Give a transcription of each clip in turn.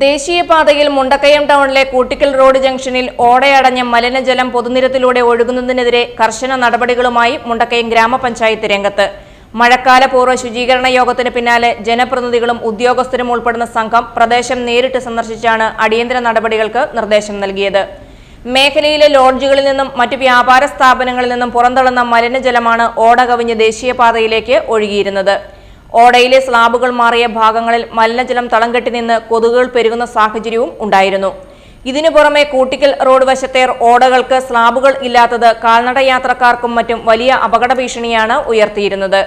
ദേശീയപാതയിൽ മുണ്ടക്കയം ടൗണിലെ കൂട്ടിക്കൽ റോഡ് ജംഗ്ഷനിൽ ഓടയടഞ്ഞ മലിനജലം പൊതുനിരത്തിലൂടെ ഒഴുകുന്നതിനെതിരെ കർശന നടപടികളുമായി മുണ്ടക്കയം ഗ്രാമപഞ്ചായത്ത് രംഗത്ത്. മഴക്കാലപൂർവ്വ ശുചീകരണ യോഗത്തിന് പിന്നാലെ ജനപ്രതിനിധികളും ഉദ്യോഗസ്ഥരും ഉൾപ്പെടുന്ന സംഘം പ്രദേശം നേരിട്ട് സന്ദർശിച്ചാണ് അടിയന്തര നടപടികൾക്ക് നിർദ്ദേശം നൽകിയത്. മേഖലയിലെ ലോഡ്ജുകളിൽ നിന്നും മറ്റു വ്യാപാര സ്ഥാപനങ്ങളിൽ നിന്നും പുറന്തള്ളുന്ന മലിനജലമാണ് ഓട കവിഞ്ഞ് ദേശീയപാതയിലേക്ക് ഒഴുകിയിരുന്നത്. ഓടയിലെ സ്ലാബുകൾ മാറിയ ഭാഗങ്ങളിൽ മലിനജലം തളം കെട്ടി നിന്ന് കൊതുകുകൾ പെരുകുന്ന സാഹചര്യവും ഉണ്ടായിരുന്നു. ഇതിനു പുറമെ കൂട്ടിക്കൽ റോഡ് വശത്തെ ഓടകൾക്ക് സ്ലാബുകൾ ഇല്ലാത്തത് കാൽനട യാത്രക്കാർക്കും മറ്റും വലിയ അപകട ഭീഷണിയാണ് ഉയർത്തിയിരുന്നത്.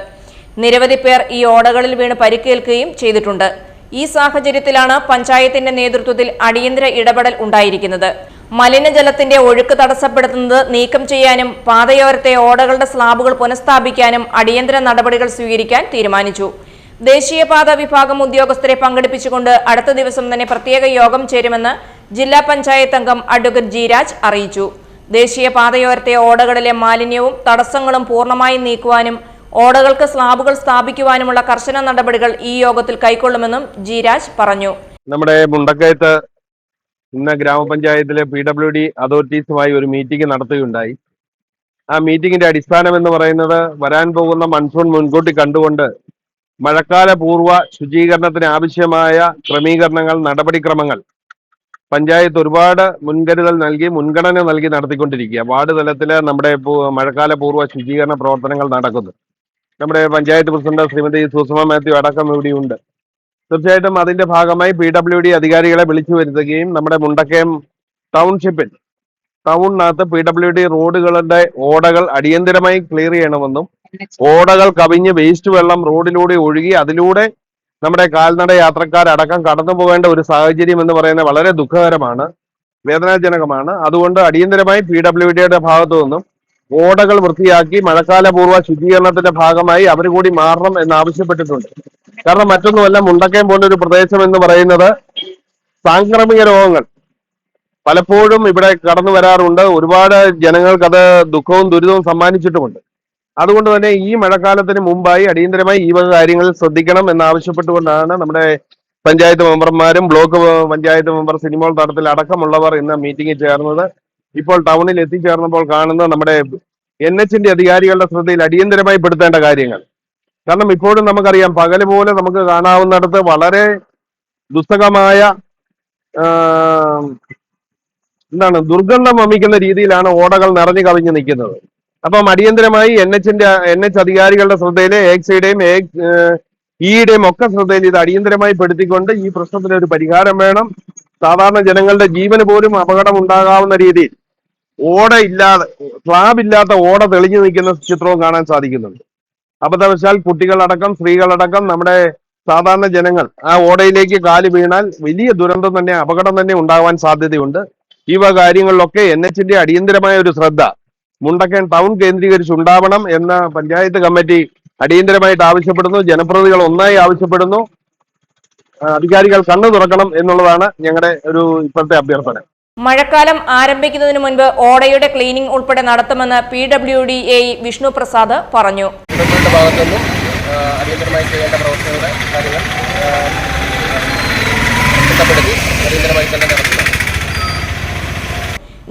നിരവധി പേർ ഈ ഓടകളിൽ വീണ് പരിക്കേൽക്കുകയും ചെയ്തിട്ടുണ്ട്. ഈ സാഹചര്യത്തിലാണ് പഞ്ചായത്തിന്റെ നേതൃത്വത്തിൽ അടിയന്തര ഇടപെടൽ ഉണ്ടായിരിക്കുന്നത്. മലിനജലത്തിന്റെ ഒഴുക്ക് തടസ്സപ്പെടുത്തുന്നത് നീക്കം ചെയ്യാനും പാതയോരത്തെ ഓടകളുടെ സ്ലാബുകൾ പുനഃസ്ഥാപിക്കാനും അടിയന്തര നടപടികൾ സ്വീകരിക്കാൻ തീരുമാനിച്ചു. ദേശീയപാത വിഭാഗം ഉദ്യോഗസ്ഥരെ പങ്കെടുപ്പിച്ചുകൊണ്ട് അടുത്ത ദിവസം തന്നെ പ്രത്യേക യോഗം ചേരുമെന്ന് ജില്ലാ പഞ്ചായത്ത് അംഗം അഡ്വക്കേറ്റ് ജി രാജ് അറിയിച്ചു. ദേശീയപാതയോരത്തെ ഓടകളിലെ മാലിന്യവും തടസ്സങ്ങളും പൂർണ്ണമായും നീക്കുവാനും ഓടകൾക്ക് സ്ലാബുകൾ സ്ഥാപിക്കുവാനുമുള്ള കർശന നടപടികൾ ഈ യോഗത്തിൽ കൈക്കൊള്ളുമെന്നും ജി രാജ് പറഞ്ഞു. നമ്മുടെ മുണ്ടക്കയത്ത് ഇന്ന് ഗ്രാമപഞ്ചായത്തിലെ PWD അതോറിറ്റീസുമായി ഒരു മീറ്റിംഗ് നടത്തുകയുണ്ടായി. ആ മീറ്റിംഗിന്റെ അടിസ്ഥാനം എന്ന് പറയുന്നത് വരാൻ പോകുന്ന മൺസൂൺ മുൻകൂട്ടി കണ്ടുകൊണ്ട് മഴക്കാല പൂർവ്വ ശുചീകരണത്തിന് ആവശ്യമായ ക്രമീകരണങ്ങൾ, നടപടിക്രമങ്ങൾ പഞ്ചായത്ത് ഒരുപാട് മുൻഗണന നൽകി നടത്തിക്കൊണ്ടിരിക്കുക. വാർഡ് തലത്തിൽ നമ്മുടെ മഴക്കാല പൂർവ്വ ശുചീകരണ പ്രവർത്തനങ്ങൾ നടക്കുന്നു. നമ്മുടെ പഞ്ചായത്ത് പ്രസിഡന്റ് ശ്രീമതി സുഷമ മാത്യു അടക്കം ഇവിടെയുണ്ട്. തീർച്ചയായിട്ടും അതിന്റെ ഭാഗമായി PWD അധികാരികളെ വിളിച്ചു വരുത്തുകയും നമ്മുടെ മുണ്ടക്കയം ടൗണിനകത്ത് PWD റോഡുകളുടെ ഓടകൾ അടിയന്തരമായി ക്ലിയർ ചെയ്യണമെന്നും ഓടകൾ കവിഞ്ഞ് വേസ്റ്റ് വെള്ളം റോഡിലൂടെ ഒഴുകി അതിലൂടെ നമ്മുടെ കാൽനട യാത്രക്കാരടക്കം കടന്നു പോകേണ്ട ഒരു സാഹചര്യം എന്ന് പറയുന്നത് വളരെ ദുഃഖകരമാണ്, വേദനാജനകമാണ്. അതുകൊണ്ട് അടിയന്തരമായി PWDയുടെ ഭാഗത്തു നിന്നും ഓടകൾ വൃത്തിയാക്കി മഴക്കാല പൂർവ്വ ശുചീകരണത്തിന്റെ ഭാഗമായി അവർ കൂടി മാറണം എന്നാവശ്യപ്പെട്ടിട്ടുണ്ട്. കാരണം മറ്റൊന്നുമല്ല, മുണ്ടക്കയം പോലൊരു പ്രദേശം എന്ന് പറയുന്നത് സാംക്രമിക രോഗങ്ങൾ പലപ്പോഴും ഇവിടെ കടന്നു വരാറുണ്ട്. ഒരുപാട് ജനങ്ങൾക്ക് അത് ദുഃഖവും ദുരിതവും സമ്മാനിച്ചിട്ടുമുണ്ട്. അതുകൊണ്ട് തന്നെ ഈ മഴക്കാലത്തിന് മുമ്പായി അടിയന്തരമായി ഈ വക കാര്യങ്ങളിൽ ശ്രദ്ധിക്കണം എന്നാവശ്യപ്പെട്ടുകൊണ്ടാണ് നമ്മുടെ പഞ്ചായത്ത് മെമ്പർമാരും ബ്ലോക്ക് പഞ്ചായത്ത് മെമ്പർ സിനിമോൾ തടത്തിൽ അടക്കമുള്ളവർ ഇന്ന് മീറ്റിംഗിൽ ചേർന്നത്. ഇപ്പോൾ ടൗണിൽ എത്തിച്ചേർന്നപ്പോൾ കാണുന്ന നമ്മുടെ NHന്റെ അധികാരികളുടെ ശ്രദ്ധയിൽ അടിയന്തരമായി പെടുത്തേണ്ട കാര്യങ്ങൾ. കാരണം ഇപ്പോഴും നമുക്കറിയാം, പകല് പോലെ നമുക്ക് കാണാവുന്നിടത്ത് വളരെ ദുസ്സഹമായ ദുർഗന്ധം വമിക്കുന്ന രീതിയിലാണ് ഓടകൾ നിറഞ്ഞു കവിഞ്ഞ് നിൽക്കുന്നത്. അപ്പം അടിയന്തരമായി NH അധികാരികളുടെ ശ്രദ്ധയിലെ AXIയുടെയും Eയുടെയും ഒക്കെ ശ്രദ്ധയിൽ ഇത് അടിയന്തരമായി പെടുത്തിക്കൊണ്ട് ഈ പ്രശ്നത്തിന് ഒരു പരിഹാരം വേണം. സാധാരണ ജനങ്ങളുടെ ജീവന് പോലും അപകടം ഉണ്ടാകാവുന്ന രീതിയിൽ സ്ലാബില്ലാത്ത ഓട തെളിഞ്ഞു നിൽക്കുന്ന ചിത്രവും കാണാൻ സാധിക്കുന്നുണ്ട്. അബദ്ധവശാൽ കുട്ടികളടക്കം സ്ത്രീകളടക്കം നമ്മുടെ സാധാരണ ജനങ്ങൾ ആ ഓടയിലേക്ക് കാല് വീണാൽ വലിയ ദുരന്തം തന്നെ, അപകടം തന്നെ ഉണ്ടാവാൻ സാധ്യതയുണ്ട്. ഈ വക കാര്യങ്ങളിലൊക്കെ NHന്റെ അടിയന്തരമായ ഒരു ശ്രദ്ധ മുണ്ടക്കയം ടൗൺ കേന്ദ്രീകരിച്ചുണ്ടാവണം എന്ന് പഞ്ചായത്ത് കമ്മിറ്റി അടിയന്തരമായിട്ട് ആവശ്യപ്പെടുന്നു. ജനപ്രതിനിധികൾ ഒന്നായി ആവശ്യപ്പെടുന്നു. അധികാരികൾ കണ്ണു തുറക്കണം എന്നുള്ളതാണ് ഞങ്ങളുടെ ഒരു ഇപ്പോഴത്തെ അഭ്യർത്ഥന. മഴക്കാലം ആരംഭിക്കുന്നതിന് മുൻപ് ഓടയുടെ ക്ലീനിംഗ് ഉൾപ്പെടെ നടത്തുമെന്ന് PWD AE വിഷ്ണു പ്രസാദ് പറഞ്ഞു. അടിയന്തരമായി ചെയ്യേണ്ട പ്രവർത്തനങ്ങളുടെ കാര്യങ്ങൾ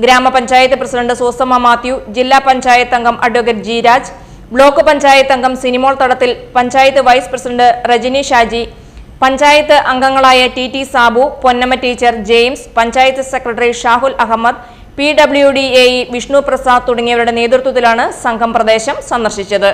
ഗ്രാമപഞ്ചായത്ത് പ്രസിഡന്റ് സുഷമ മാത്യു, ജില്ലാ പഞ്ചായത്ത് അംഗം advocate G Raj, block panchayat അംഗം സിനിമോൾ തടത്തിൽ, പഞ്ചായത്ത് വൈസ് പ്രസിഡന്റ് രജനി ഷാജി, പഞ്ചായത്ത് അംഗങ്ങളായ TT Sabu, Ponnamma teacher, James, panchayat secretary Shahul Ahammed, PWD AE Vishnu Prasad തുടങ്ങിയവരുടെ നേതൃത്വത്തിലാണ് സംഘം പ്രദേശം സന്ദർശിച്ചത്.